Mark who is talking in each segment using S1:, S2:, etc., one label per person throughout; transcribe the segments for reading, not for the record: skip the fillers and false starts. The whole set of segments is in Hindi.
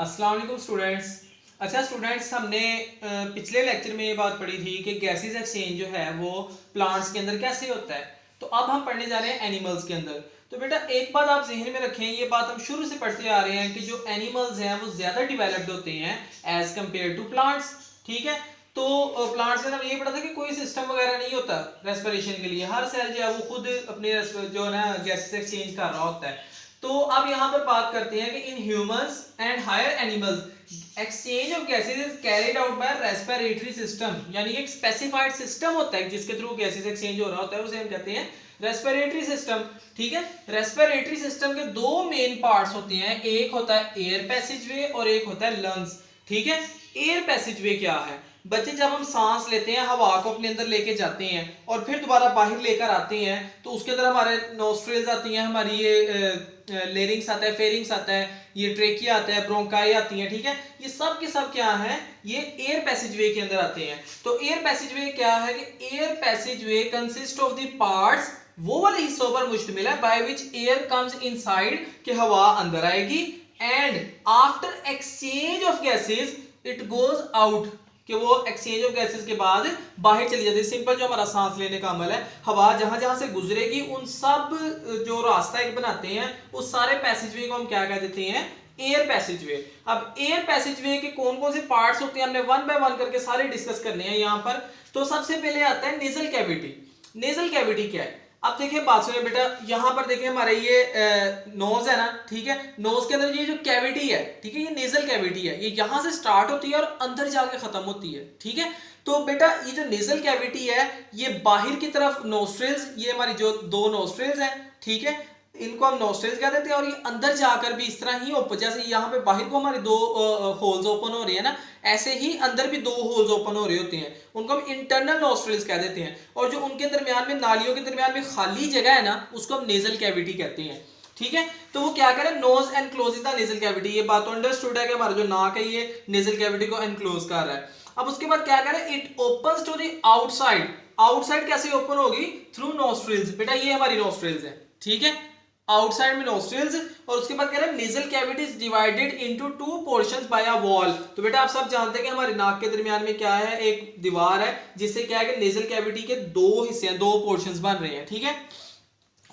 S1: अस्सलाम वालेकुम स्टूडेंट्स। अच्छा स्टूडेंट्स, हमने पिछले लेक्चर में ये बात पढ़ी थी कि गैसेस एक्सचेंज जो है वो प्लांट्स के अंदर कैसे होता है। तो अब हम पढ़ने जा रहे हैं एनिमल्स के अंदर। तो बेटा एक बात आप जहन में रखें, ये बात हम शुरू से पढ़ते आ रहे हैं कि जो एनिमल्स हैं वो ज़्यादा डिवेलप्ड होते हैं एज कम्पेयर टू प्लांट्स। ठीक है, तो प्लांट्स के अंदर ये पढ़ा था कि कोई सिस्टम वगैरह नहीं होता रेस्पिरेशन के लिए, हर सेल जो है वो खुद अपने जो है ना गैसेस एक्सचेंज कर रहा होता है। तो अब यहाँ पर बात करते हैं कि in humans and higher animals exchange of gases is carried out by respiratory system, यानी एक स्पेसिफाइड सिस्टम होता है जिसके थ्रू गैसेस एक्सचेंज हो रहा होता है, उसे हम कहते हैं रेस्पिरेटरी सिस्टम। ठीक है, रेस्पिरेटरी सिस्टम के दो मेन पार्ट्स होते हैं, एक होता है एयर पैसेजवे और एक होता है लंग्स। ठीक है, एयर पैसेजवे क्या है बच्चे? जब हम सांस लेते हैं, हवा को अपने अंदर लेके जाते हैं और फिर दोबारा बाहर लेकर आते हैं, तो उसके अंदर हमारे नोस्ट्रिल्स आती हैं, हमारी ये लेरिंग्स आता है, फेरिंग्स आता है, ये ट्रेकिया आता है, ब्रोंकाई आती है। ठीक है, ये सब के सब क्या है, ये एयर पैसेजवे के अंदर आते हैं। तो एयर पैसेजवे क्या है कि air passageway consist of the parts, वो वाले हिस्सों पर मुश्तमिल है by which air comes inside, कि हवा अंदर आएगी, and after exchange of gases it goes out, कि वो एक्सचेंज ऑफ गैसेस के बाद बाहर चली जाती है। सिंपल जो हमारा सांस लेने का अमल है, हवा जहां जहां से गुजरेगी उन सब जो रास्ता एक बनाते हैं उस सारे पैसेजवे को हम क्या कह देते हैं, एयर पैसेजवे। अब एयर पैसेजवे के कौन कौन से पार्ट्स होते हैं, हमने वन बाय वन करके सारे डिस्कस करने हैं यहाँ पर। तो सबसे पहले आता है नेजल कैविटी। नेजल कैविटी क्या है? अब देखिए, बात सुनिए बेटा, यहाँ पर देखिए हमारे ये नोज है ना। ठीक है, नोज के अंदर ये जो कैविटी है, ठीक है, ये नेजल कैविटी है, ये यहाँ से स्टार्ट होती है और अंदर जाके खत्म होती है। ठीक है, तो बेटा ये जो नेजल कैविटी है, ये बाहर की तरफ नोस्ट्रिल्स, ये हमारी जो दो नोस्ट्रिल्स हैं, ठीक है, इनको हम नोस्ट्रिल्स कह देते हैं, और ये अंदर जाकर भी इस तरह ही ओपन, जैसे यहाँ पे बाहर को हमारे दो होल्स ओपन हो रही है ना, ऐसे ही अंदर भी दो होल्स ओपन हो रहे होते हैं, उनको हम इंटरनल नोस्ट्रिल्स कह देते हैं। और जो उनके दरमियान में, नालियों के दरमियान में खाली जगह है ना, उसको हम नेजल कैविटी कहते हैं। ठीक है, तो वो क्या करें, nose enclose the nasal cavity. ये बात तो अंडरस्टूड है कि हमारा जो नाक है ये नेजल कैविटी को एनक्लोज कर रहा है। अब उसके बाद क्या करें, it opens to the outside. Outside कैसे ओपन होगी? Through nostrils. बेटा ये हमारी नोस्ट्रिल्स है, ठीक है, आउटसाइड में नोस्ट्रिल्स। और उसके बाद कह रहे हैं nasal cavity is divided into two portions by a wall. तो बेटा आप सब जानते हैं कि हमारे नाक के दरमियान में क्या है, एक दीवार है, जिससे क्या है कि नेजल कैविटी के दो हिस्से हैं, दो पोर्शंस बन रहे हैं। ठीक है,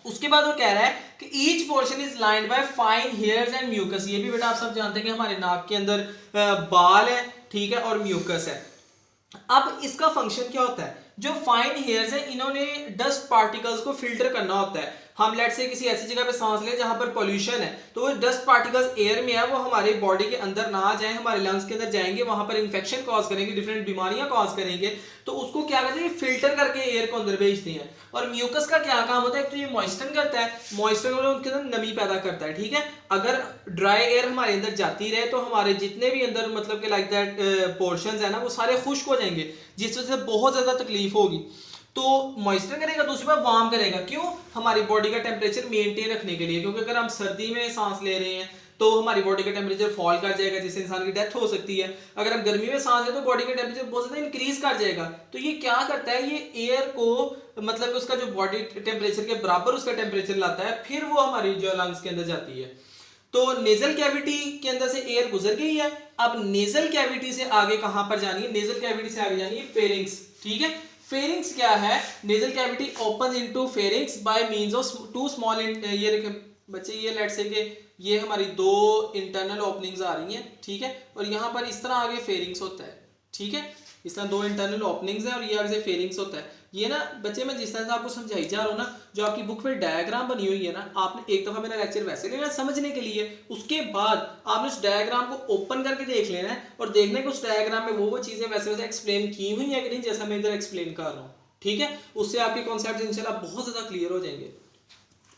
S1: उसके बाद वो कह रहा है कि each portion is lined by fine hairs and mucus. ये भी बेटा आप सब जानते हैं कि हमारे नाक के अंदर बाल है, ठीक है, और म्यूकस है। अब इसका फंक्शन क्या होता है? जो फाइन हेयर्स है, इन्होंने डस्ट पार्टिकल्स को फिल्टर करना होता है। हम लेट से किसी ऐसी जगह पे सांस लें जहां पर पोल्यूशन है, तो वो डस्ट पार्टिकल्स एयर में है, वो हमारे बॉडी के अंदर ना जाए, हमारे लंग्स के अंदर जाएंगे, वहां पर इन्फेक्शन कॉज करेंगे, डिफरेंट बीमारियां कॉज करेंगे। तो उसको क्या करते हैं, फिल्टर करके एयर को अंदर भेजते हैं। और म्यूकस का क्या काम होता है? एक तो ये मॉइस्चर करता है, मॉइस्चर उनके अंदर नमी पैदा करता है। ठीक है, अगर ड्राई एयर हमारे अंदर जाती रहे तो हमारे जितने भी अंदर मतलब कि लाइक दैट पोर्शंस है ना, वो सारे खुश्क हो जाएंगे, जिस वजह से बहुत ज्यादा तकलीफ होगी। तो मॉइस्चर करेगा, दूसरी बार वार्म करेगा। क्यों? हमारी बॉडी का टेम्परेचर मेंटेन रखने के लिए, क्योंकि अगर हम सर्दी में सांस ले रहे हैं तो हमारी बॉडी का टेम्परेचर फॉल कर जाएगा, जिससे इंसान की डेथ हो सकती है। अगर हम गर्मी में सांस लें तो बॉडी का टेम्परेचर बहुत ज्यादा इंक्रीज कर जाएगा। तो ये क्या करता है, ये एयर को मतलब उसका जो बॉडी टेम्परेचर के बराबर उसका टेम्परेचर लाता है, फिर वो हमारी जो लंग्स के अंदर जाती है। तो नेजल कैविटी के अंदर से एयर गुजर गई है। अब नेजल कैविटी से आगे कहां पर जानी है? नेजल कैविटी से आगे जानी है फेरिंग्स। ठीक है, फेरिंग्स क्या है? Nasal cavity open into pharynx by means of two small, ये बच्चे ये लेट से कि ये हमारी दो इंटरनल ओपनिंग्स आ रही हैं, ठीक है, और यहाँ पर इस तरह आगे फेरिंग्स होता है। ठीक है, इस तरह दो इंटरनल ओपनिंग्स हैं और ये आगे से फेरिंग्स होता है। ये ना बच्चे, मैं जिस तरह से आपको समझाई जा रहा हूँ ना, जो आपकी बुक में डायग्राम बनी हुई है ना, आपने एक दफा मेरा लेक्चर वैसे लेना समझने के लिए, उसके बाद आपने उस डायग्राम को ओपन करके देख लेना है और देखना है कि उस डायग्राम में वो चीजें वैसे वैसे एक्सप्लेन की हुई है कि नहीं, जैसा मैं इधर एक्सप्लेन कर रहा हूँ। ठीक है, उससे आपके कॉन्सेप्ट इंशाल्लाह बहुत ज्यादा क्लियर हो जाएंगे।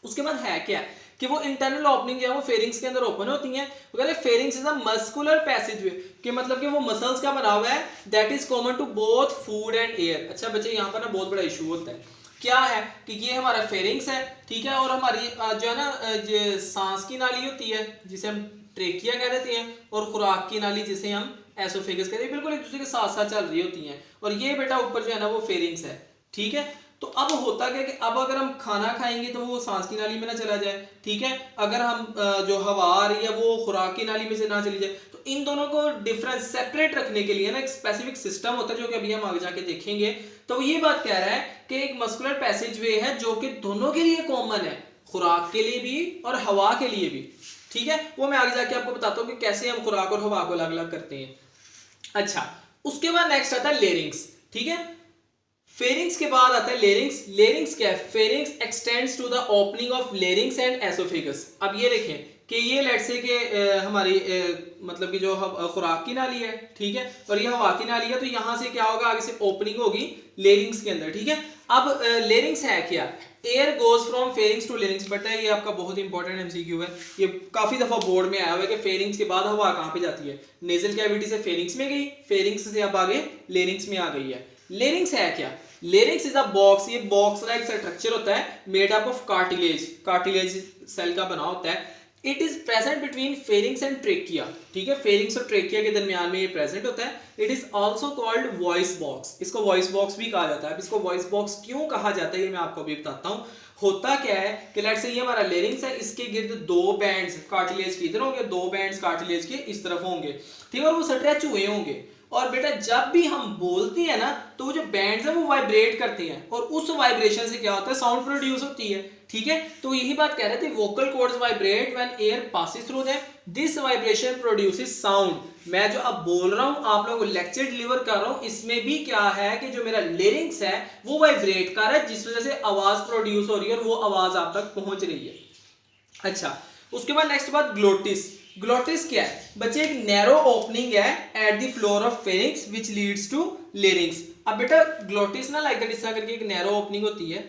S1: उसके बाद है क्या कि वो इंटरनल ओपनिंग है वो फेरिंग्स के अंदर ओपन होती हैं। अगर pharynx is a muscular passageway, कि मतलब कि वो मसल्स का बना हुआ है, that is common to both food and air. अच्छा बच्चे, यहाँ पर ना बहुत बड़ा इशू होता है। क्या है कि ये हमारा फेरिंग्स है, ठीक है, और हमारी जो है ना सांस की नाली होती है जिसे हम ट्रेकिया कह देते हैं, और खुराक की नाली जिसे हम एसोफेगस कहते हैं, बिल्कुल एक दूसरे के साथ साथ चल रही होती हैं। और ये बेटा ऊपर जो है ना वो फेरिंग्स है। ठीक है, तो अब होता क्या कि अब अगर हम खाना खाएंगे तो वो सांस की नाली में ना चला जाए, ठीक है, अगर हम जो हवा आ रही है वो खुराक की नाली में से ना चली जाए। तो इन दोनों को डिफरेंस सेपरेट रखने के लिए ना एक स्पेसिफिक सिस्टम होता है जो कि अभी हम आगे जाके देखेंगे। तो वो ये बात कह रहा है कि एक मस्कुलर पैसेजवे है जो कि दोनों के लिए कॉमन है, खुराक के लिए भी और हवा के लिए भी, ठीक है। वो मैं आगे जाके आपको बताता हूँ कि कैसे हम खुराक और हवा को अलग अलग करते हैं। अच्छा, उसके बाद नेक्स्ट आता है लेरिंग्स, ठीक है। फेरिंग्स के बाद आता है लेरिंग्स। लेरिंग्स क्या है? Pharynx extends to the opening of larynx and oesophagus. अब ये देखें कि ये लेट्स से कि हमारी मतलब कि जो खुराक की नाली है, ठीक है, और ये हवा की नाली है, तो यहां से क्या होगा, आगे से ओपनिंग होगी लेरिंग्स के अंदर, ठीक है। अब लेरिंग्स है क्या? Air goes from pharynx to larynx. But ये आपका बहुत इंपॉर्टेंट एमसीक्यू है, ये काफी दफा बोर्ड में आया हुआ है कि फेरिंग्स के बाद हवा कहां पे जाती है? नेजल कैविटी से फेरिंग्स में गई, फेरिंग्स से अब आगे लेरिंग्स में आ गई है। लेरिंग्स है क्या? लेरिंग्स इज अ बॉक्स, ये बॉक्स लाइक स्ट्रक्चर होता है made up of cartilage, cartilage cell का बना होता है। It is present between pharynx and trachea, ठीक है, फेरिंग्स और ट्रेकिया के दरमियान में ये प्रेजेंट होता है। It is also called voice box, इसको वॉइस बॉक्स भी कहा जाता है। अब इसको वॉइस बॉक्स क्यों कहा जाता है ये मैं आपको अभी बताता हूँ। होता क्या है कि लेट्स से ये हमारा लेरिंग्स है, इसके गिर्द दो बैंड्स कार्टिलेज के इधर होंगे, दो बैंड्स कार्टिलेज के इस तरफ होंगे, ठीक है, और वो स्ट्रेच हुए होंगे। और बेटा जब भी हम बोलते हैं ना तो वो जो बैंड्स है वो वाइब्रेट करते हैं और उस वाइब्रेशन से क्या होता है? साउंड प्रोड्यूस होती है, ठीक है। तो यही बात कह रहे थे, vocal cords vibrate when air passes through them, this vibration produces sound. मैं जो अब बोल रहा हूं, आप लोगों को लेक्चर डिलीवर कर रहा हूं, इसमें भी क्या है कि जो मेरा लिरिक्स है वो वाइब्रेट कर रहा है, जिस वजह से आवाज प्रोड्यूस हो रही है और वो आवाज आप तक पहुंच रही है। अच्छा, उसके बाद नेक्स्ट बात ग्लोटिस। ग्लोटिस क्या है बच्चे? एक नैरो ओपनिंग है at the floor of pharynx which leads to larynx. अब बेटा ग्लोटिस ना लाइक दैट इस तरह करके एक नैरो ओपनिंग होती है।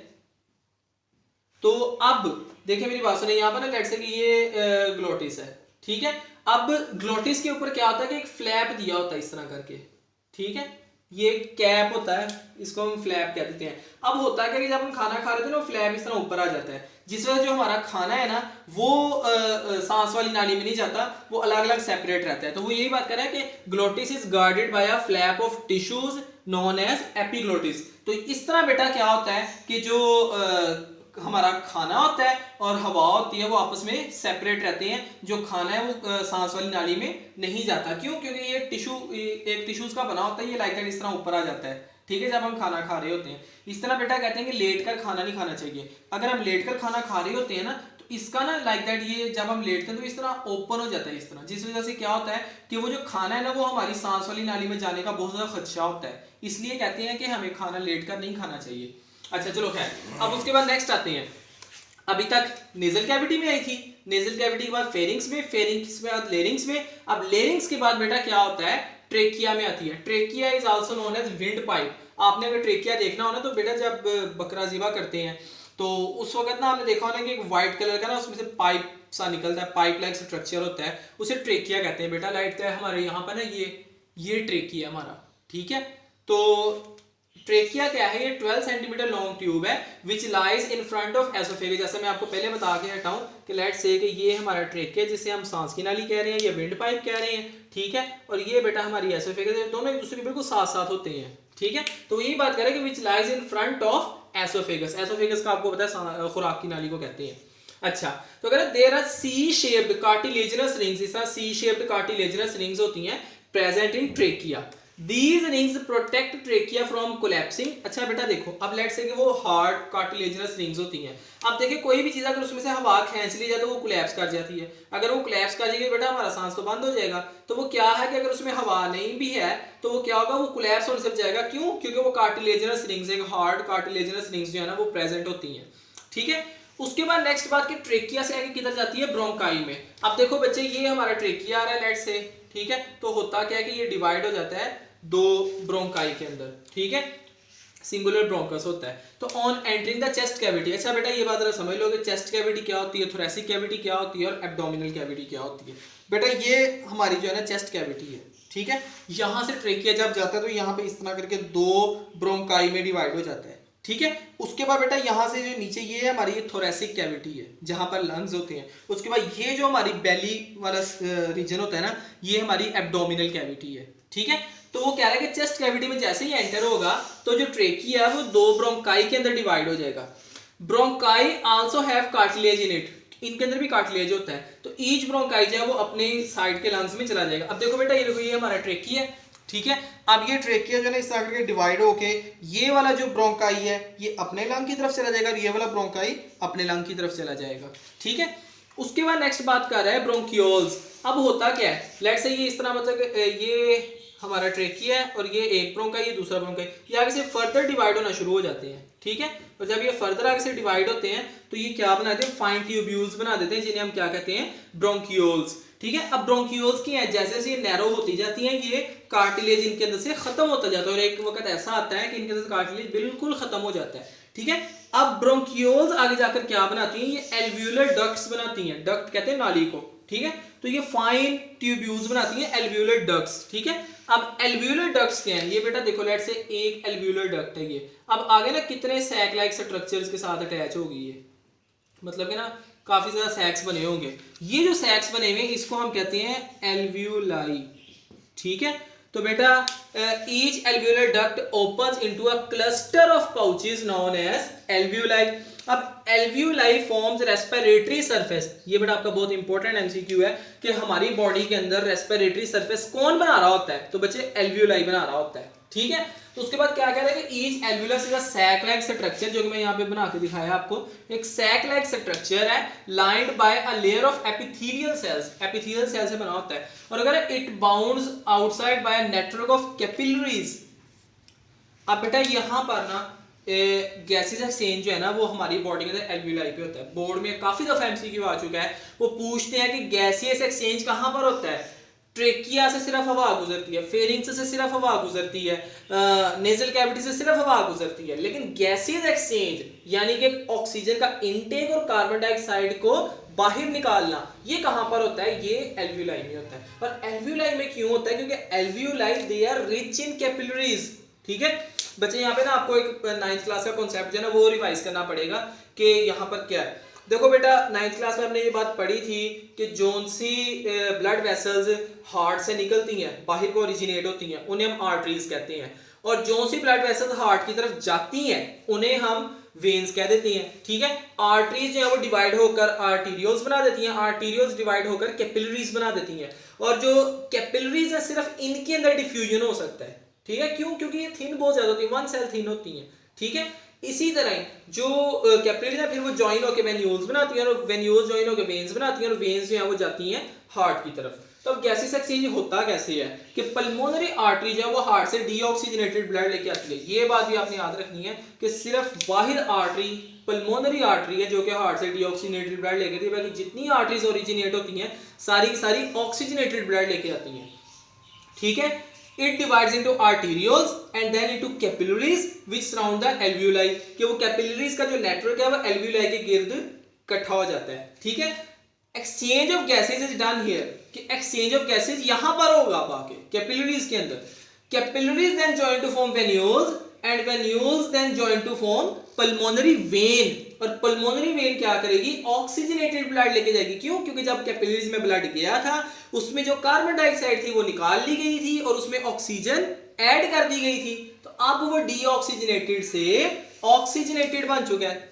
S1: तो अब देखिए मेरी बात सुनिए, यहाँ पर ना लेट्स से कि ये ग्लोटिस है, ठीक है। अब ग्लोटिस के ऊपर क्या होता है कि एक फ्लैप दिया होता है इस तरह करके, ठीक है, ये कैप होता है, इसको हम फ्लैप कह देते हैं। अब होता है कि जब हम खाना खा रहे थे ना फ्लैप इस तरह ऊपर आ जाता है, जिस वजह जो हमारा खाना है ना वो सांस वाली नाली में नहीं जाता, वो अलग अलग सेपरेट रहता है। तो वो यही बात कर रहा है कि glottis is guarded by a flap of tissues known as epiglottis. तो इस तरह बेटा क्या होता है कि जो हमारा खाना होता है और हवा होती है वो आपस में सेपरेट रहते हैं। जो खाना है वो सांस वाली नाली में नहीं जाता। क्यों? क्योंकि ये टिश्यू एक टिश्यूज का बना होता है, ये लाइक दैट इस तरह ऊपर आ जाता है, ठीक है, जब हम खाना खा रहे होते हैं। इस तरह बेटा कहते हैं कि लेट कर खाना नहीं खाना चाहिए। अगर हम लेट कर खाना खा रहे होते हैं ना तो इसका ना लाइक दैट ये जब हम लेटते हैं तो इस तरह ओपन हो जाता है इस तरह, जिस वजह से क्या होता है कि वो जो खाना है ना वो हमारी सांस वाली नाली में जाने का बहुत ज्यादा खदशा होता है। इसलिए कहते हैं कि हमें खाना लेट कर नहीं खाना चाहिए। अच्छा चलो खैर, अब उसके बाद नेक्स्ट आते हैं। अभी तक नेजल कैविटी में आई थी, नेजल कैविटी के बाद फेरिंग्स में, फेरिंग्स के बाद लेरिंग्स में। अब लेरिंग्स के बाद बेटा क्या होता है? ट्रेकिया में आती है। Trachea is also known as wind pipe. आपने अगर ट्रेकिया देखना हो ना तो बेटा जब बकरा ज़िबा करते हैं तो उस वक्त ना आपने देखा होना कि एक व्हाइट कलर का ना उसमें से पाइप सा निकलता है, पाइप लाइक स्ट्रक्चर होता है, उसे ट्रेकिया कहते हैं बेटा। लाइट है हमारे यहाँ पर ना ये ट्रेकिया हमारा, ठीक है। तो ट्रेकिया क्या है? ये 12 सेंटीमीटर लॉन्ग ट्यूब है which lies in front of oesophagus. जैसे मैं आपको पहले बता के हटा हूं कि लेट्स से कि ये हमारा ट्रेकिया जिसे हम सांस की नाली कह रहे हैं या विंड पाइप कह रहे हैं, ठीक है, और ये बेटा हमारी एसोफेगस, दोनों एक दूसरे के बिल्कुल साथ साथ होते हैं, ठीक है। तो यही बात करें कि which lies in front of oesophagus. Oesophagus का आपको पता है खुराक की नाली को कहते हैं। अच्छा, तो अगर there are C shaped cartilaginous rings, इस तरह सी शेप्ड कार्टिलेजिनस रिंग्स होती हैं present in trachea. These rings protect trachea from collapsing। अच्छा बेटा देखो, अब लेट्स से कि वो हार्ड कार्टिलेजिनस रिंग्स होती हैं। अब देखिए कोई भी चीज अगर उसमें से हवा खींच ली जाए तो वो कोलैप्स कर जाती है। अगर वो कोलैप्स कर जाएगी बेटा हमारा सांस तो बंद हो जाएगा। तो वो क्या है कि अगर उसमें हवा नहीं भी है तो वो क्या होगा? वो कोलैप्स होने से जाएगा। क्यों? क्योंकि वो कार्टिलेजिनस रिंग्स, एक हार्ड कार्टिलेजिनस रिंग्स जो है ना वो प्रेजेंट होती हैं, ठीक है। उसके बाद नेक्स्ट बात कि ट्रेकिया से आगे किधर जाती है? ब्रोंकाई में। अब देखो बच्चे ये हमारा ट्रेकिया आ रहा है लेट्स से, ठीक है, तो होता क्या है कि ये डिवाइड हो जाता है दो ब्रोंकाई के अंदर, ठीक है, सिंगुलर ब्रोंकस होता है। तो on entering the chest cavity, अच्छा बेटा ये बात जरा समझ लो कि चेस्ट कैविटी क्या होती है, थोरेसिक कैविटी क्या होती है और एब्डोमिनल कैविटी क्या होती है। बेटा ये हमारी जो है ना चेस्ट कैविटी है, ठीक है। यहां से ट्रेकिया जब जाता है तो यहाँ पे इस तरह करके दो ब्रोंकाई में डिवाइड हो जाता है, ठीक है। उसके बाद बेटा यहाँ से जो नीचे ये है हमारी, ये थोरेसिक कैविटी है जहां पर लंग्स होते हैं। उसके बाद ये जो हमारी बेली वाला रीजन होता है ना, ये हमारी एब्डोमिनल कैविटी है। ठीक है। तो वो कह रहा है कि चेस्ट कैविटी में जैसे ही एंटर होगा तो जो ट्रेकिया है वो दो ब्रोंकाई के अंदर डिवाइड हो जाएगा। Bronchi also have cartilage in it, इनके अंदर भी कार्टिलेज होता है। तो ईच ब्रोंकाई जो है वो अपने साइड के लंग्स में चला जाएगा। अब देखो बेटा, ये देखो, ये हमारा ट्रेकिया है। ठीक है। अब ये ट्रेकिया जो है ना इस तरह के डिवाइड होके ये वाला जो ब्रोंकाई है ये अपने लंग की तरफ चला जाएगा और ये वाला ब्रोंकाई अपने लंग की तरफ चला जाएगा। ठीक है। उसके बाद नेक्स्ट बात कर रहा है ब्रोंकियोल्स। अब होता क्या है, लेट्स से ये इस तरह, मतलब ये हमारा ट्रेकिया है और ये एक ब्रोंकाई, ये दूसरा ब्रोंकाई, ये आगे से फर्दर डिवाइड होना शुरू हो जाते हैं। ठीक है। और जब ये फर्दर आगे से डिवाइड होते हैं तो ये क्या बनाते हैं, फाइन ट्यूब्यूल्स बना देते हैं, जिन्हें हम क्या कहते हैं, ब्रोंकियोल्स। ठीक है। अब ब्रोंकियोल्स की हैं, जैसे जैसे ये नैरो होती जाती हैं ये कार्टिलेज इनके अंदर से खत्म होता जाता है और एक वक्त ऐसा आता है कि इनके अंदर से कार्टिलेज बिल्कुल खत्म हो जाता है। ठीक है। अब ब्रोंकियोल्स आगे जाकर क्या बनाती हैं, ये एल्व्यूलर डक्ट्स बनाती हैं। डक्ट कहते हैं नाली को। ठीक है। तो ये फाइन ट्यूब्यूल्स बनाती हैं, एल्व्यूलर डक्ट्स। ठीक है। अब एल्व्यूलर डक्ट्स क्या हैं, ये बेटा देखो, लेट्स से एक एल्व्यूलर डक्ट है ये। अब आगे ना कितने सैक लाइक स्ट्रक्चर्स के साथ अटैच होगी ये, मतलब कि ना काफी ज्यादा सैक्स बने होंगे। ये जो सैक्स बने हुए इसको हम कहते हैं एल्व्यूलाई। ठीक है। तो बेटा each alveolar duct opens into a cluster of pouches known as alveoli. अब एल्व्यूलाई फॉर्म्स रेस्पिरेटरी सरफेस। ये बेटा आपका बहुत इंपॉर्टेंट एमसीक्यू है कि हमारी बॉडी के अंदर रेस्पिरेटरी सरफेस कौन बना रहा होता है, तो बच्चे एल्व्यूलाई बना रहा होता है। ठीक है। तो उसके बाद क्या कह रहा है कि each alveolus is a sac like structure, जो कि मैं यहाँ पे बना के दिखाया आपको, एक सैक लाइक स्ट्रक्चर है lined by a layer of epithelial cells. Epithelial cell से बना होता है। और अगर it bounds outside by a network of capillaries. अब बेटा यहाँ पर ना गैसेस एक्सचेंज जो है ना वो हमारी बॉडी के अंदर एल्व्यूलाई पे होता है। बोर्ड में काफी दफा एमसीक्यू आ चुका है, वो पूछते हैं कि गैसियस एक्सचेंज कहाँ पर होता है। ट्रेकिया से सिर्फ हवा गुजरती है, फेरिंग्स से सिर्फ हवा गुजरती है, नेजल कैविटी से सिर्फ हवा गुजरती है, लेकिन गैसियस एक्सचेंज यानी कि ऑक्सीजन का इनटेक और कार्बन डाइऑक्साइड को बाहर निकालना, ये कहां पर होता है, ये एल्व्यूलाई में होता है। और एल्व्यूलाई में क्यों होता है, क्योंकि alveoli they are rich in capillaries. ठीक है बच्चे, यहाँ पे ना आपको एक 9th क्लास का कॉन्सेप्ट जो है ना वो रिवाइज करना पड़ेगा कि यहाँ पर क्या है। देखो बेटा 9th क्लास में हमने ये बात पढ़ी थी कि जोन सी ब्लड वेसल्स हार्ट से निकलती हैं, बाहर को ओरिजिनेट होती हैं, उन्हें हम आर्टरीज कहते हैं। और जोन सी ब्लड वेसल्स हार्ट की तरफ जाती हैं उन्हें हम वेन्स कह देते हैं। ठीक है। आर्टरीज जो है वो डिवाइड होकर आर्टीरियोल्स बना देती हैं, आर्टीरियोल्स डिवाइड होकर कैपिलरीज बना देती हैं। और जो कैपिलरीज है सिर्फ इनके अंदर डिफ्यूजन हो सकता है। ठीक है। क्यों, क्योंकि ये थिन बहुत ज्यादा होती है, वन सेल थिन होती है। ठीक है। इसी तरह जो कैपिलरीज है फिर वो ज्वाइन होकर वेन्यूल्स बनाती हैं और वेन्यूल्स ज्वाइन होकर वेन्स बनाती हैं और वेन्स जो है वो जाती हैं हार्ट की तरफ। तो अब गैसेस एक्सचेंज होता कैसे है कि पल्मोनरी आर्टरी जो है वो हार्ट से डीऑक्सीजनेटेड ब्लड लेके आती है। ये बात भी आपने याद रखनी है कि सिर्फ बाहर आर्टरी पल्मोनरी आर्टरी है जो कि हार्ट से डीऑक्सीजनेटेड ब्लड लेके आती है, बाकी जितनी आर्टरीज ओरिजिनेट होती हैं सारी सारी ऑक्सीजनेटेड ब्लड लेके आती हैं। ठीक है। It divides into arterioles and then into capillaries which surround the alveoli, कि वो कैपिलरीज का जो नेटवर्क है वो एल्व्यूलाई के गिर्द इकट्ठा हो जाता है। ठीक है। Exchange of gases is done here, कि एक्सचेंज ऑफ गैसेज यहां पर होगा आके कैपिलरीज के अंदर। Capillaries then join to form venules and venules then join to form pulmonary vein. और पल्मोनरी वेन क्या करेगी, ऑक्सीजनेटेड ब्लड लेके जाएगी। क्यों, क्योंकि जब कैपिलरीज में ब्लड गया था उसमें जो कार्बन डाइऑक्साइड थी वो निकाल ली गई थी और उसमें ऑक्सीजन ऐड कर दी गई थी, तो अब वो डीऑक्सीजनेटेड से ऑक्सीजनेटेड बन चुका है।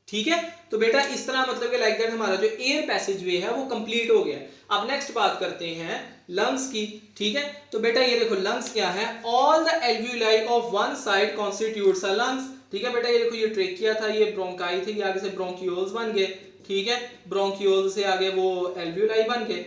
S1: ठीक है। तो बेटा इस तरह मतलब कि लाइक दैट हमारा जो एयर पैसेज वे है वो कंप्लीट हो गया। अब नेक्स्ट बात करते हैं लंग्स की। ठीक है। तो बेटा ये देखो लंग्स क्या है, all the alveoli of one side constitutes a lungs. ठीक है बेटा, ये देखो ये ट्रेकिया था, ये ब्रोंकाई थी, आगे से ब्रोंकियोल्स बन गए। ठीक है। ब्रोंकियोल्स से आगे वो एल्व्यूलाई बन गए।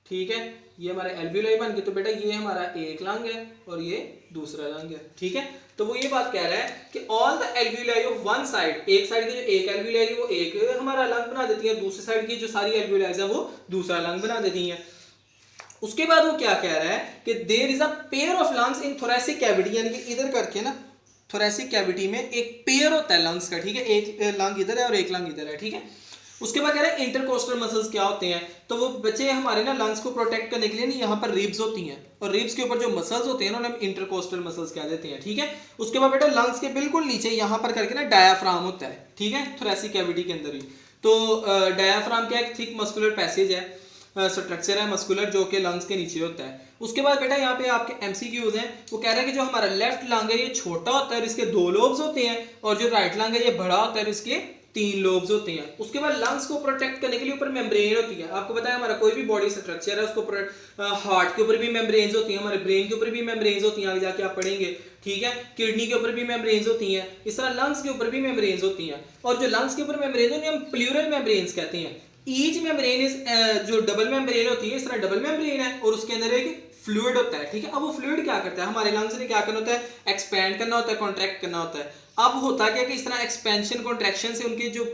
S1: ठीक है। ये हमारे एल्व्यूलाई बन गए। तो बेटा ये हमारा एक लंग है और ये दूसरा लंग है। ठीक है। तो वो ये बात कह रहा है कि all the alveoli of one side, एक साइड की जो एक एल्व्यूलाई है वो एक हमारा लंग बना देती है, दूसरी साइड की जो सारी एल्व्यूलाइज है वो दूसरा लंग बना देती है। उसके बाद वो क्या कह रहा है कि there is a pair of lungs in thoracic cavity, यानी कि इधर करके ना थोरेसिक कैविटी में एक पेयर होता है लंग्स का। ठीक है। एक लंग इधर है और एक लंग इधर है। ठीक है। उसके बाद कह रहे हैं इंटरकोस्टल मसल्स क्या होते हैं, तो वो बच्चे हमारे ना लंग्स को प्रोटेक्ट करने के लिए ना यहाँ पर रिब्स होती हैं, और रिब्स के ऊपर जो मसल्स होते हैं ना उन्हें इंटरकोस्टल मसल्स कह देते हैं, ठीक है। उसके बाद बेटा लंग्स के बिल्कुल नीचे यहाँ पर करके ना डायाफ्राम होता है, ठीक है, थोरेसिक कैविटी के अंदर ही। तो डायाफ्राम क्या एक थिक मस्कुलर पैसेज है, स्ट्रक्चर है मस्कुलर, जो कि लंग्स के नीचे होता है। उसके बाद बेटा यहाँ पे आपके एमसीक्यूज हैं, वो कह रहे हैं कि जो हमारा लेफ्ट लंग है ये छोटा होता है और इसके 2 लोब्स होते हैं, और जो राइट लंग है ये बड़ा होता है और इसके 3 लोब्स होते हैं। उसके बाद लंग्स को प्रोटेक्ट करने के लिए ऊपर मेम्ब्रेन होती है। आपको पता है हमारा कोई भी बॉडी स्ट्रक्चर है उसको हार्ट के ऊपर भी मेम्ब्रेन्स होती हैं, हमारे ब्रेन के ऊपर भी मेम्ब्रेन्स होती हैं, आगे जाके आप पढ़ेंगे, ठीक है। किडनी के ऊपर भी मेम्ब्रेन्स होती हैं, इस तरह लंग्स के ऊपर भी मेम्ब्रेन्स होती हैं। और जो लंग्स के ऊपर मेम्ब्रेन्स होती हैं हम प्लूरल मेम्ब्रेन्स कहते हैं। ईच मेम्ब्रेन इज जो डबल मेम्ब्रेन होती है, इस तरह डबल मेम्ब्रेन है और उसके अंदर एक फ्लूइड होता है, ठीक है। अब वो फ्लूइड क्या करता है, हमारे लंग्स ने क्या करना होता है, एक्सपैंड करना होता है, कॉन्ट्रैक्ट करना होता है। अब होता क्या कि इस तरह एक्सपेंशन कॉन्ट्रैक्शन से उनके जो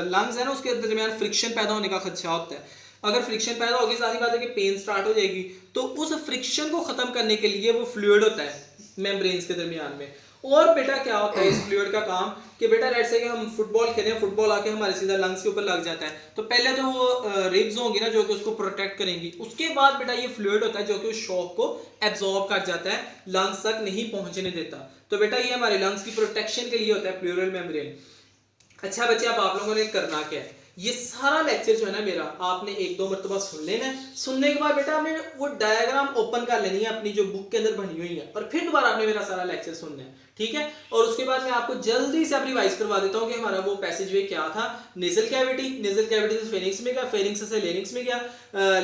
S1: लंग्स है ना उसके दरमियान फ्रिक्शन पैदा होने का खदशा होता है। अगर फ्रिक्शन पैदा होगी सारी बात है कि पेन स्टार्ट हो जाएगी, तो उस फ्रिक्शन को खत्म करने के लिए वो फ्लूइड होता है मेम्ब्रेन्स के दरमियान में। और बेटा क्या होता है इस फ्लूइड का काम कि बेटा लेट्स से कि हम फुटबॉल खेलें, फुटबॉल आके हमारे सीधा लंग्स के ऊपर लग जाता है, तो पहले तो वो रिब्स होंगी ना जो कि उसको प्रोटेक्ट करेंगी। उसके बाद बेटा ये फ्लूइड होता है जो कि उस शॉक को एब्जॉर्ब कर जाता है, लंग्स तक नहीं पहुंचने देता। तो बेटा ये हमारे लंग्स की प्रोटेक्शन के लिए होता है प्लूरल मेम्ब्रेन। अच्छा बच्चे अब आप लोगों ने करना क्या है, ये सारा लेक्चर जो है ना मेरा आपने 1-2 मरतबा सुन लेना है। सुनने के बाद बेटा आपने वो डायग्राम ओपन कर लेनी है अपनी जो बुक के अंदर बनी हुई है, और फिर दोबारा आपने मेरा सारा लेक्चर सुनना है, ठीक है। और उसके बाद मैं आपको जल्दी से अब रिवाइज करवा देता हूँ कि हमारा वो पैसेज वे क्या था। नेजल कैविटी, नेजल कैविटी से फेरिंग्स में गया, फेरिंग्स से लेरिंग्स में गया,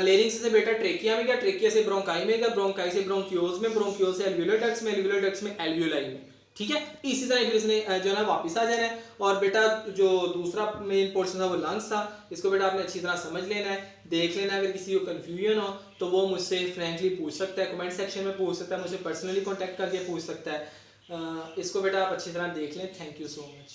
S1: लेरिंग्स से बेटा ट्रेकिया में गया, ट्रेकिया से ब्रोंकाई में गया, ब्रोंकाई से ब्रोंकियोज में, ब्रोंकियोज से एल्वियोलर डक्ट्स में, एल्वियोलर डक्ट्स में एल्वियोलाई में, ठीक है। इसी तरह इसने जो है ना वापस आ जाना है। और बेटा जो दूसरा मेन पोर्शन था वो लंग्स था, इसको बेटा आपने अच्छी तरह समझ लेना है, देख लेना। अगर किसी को कंफ्यूजन हो तो वो मुझसे फ्रैंकली पूछ सकता है, कमेंट सेक्शन में पूछ सकता है, मुझे पर्सनली कॉन्टैक्ट करके पूछ सकता है। इसको बेटा आप अच्छी तरह देख लें। Thank you so much.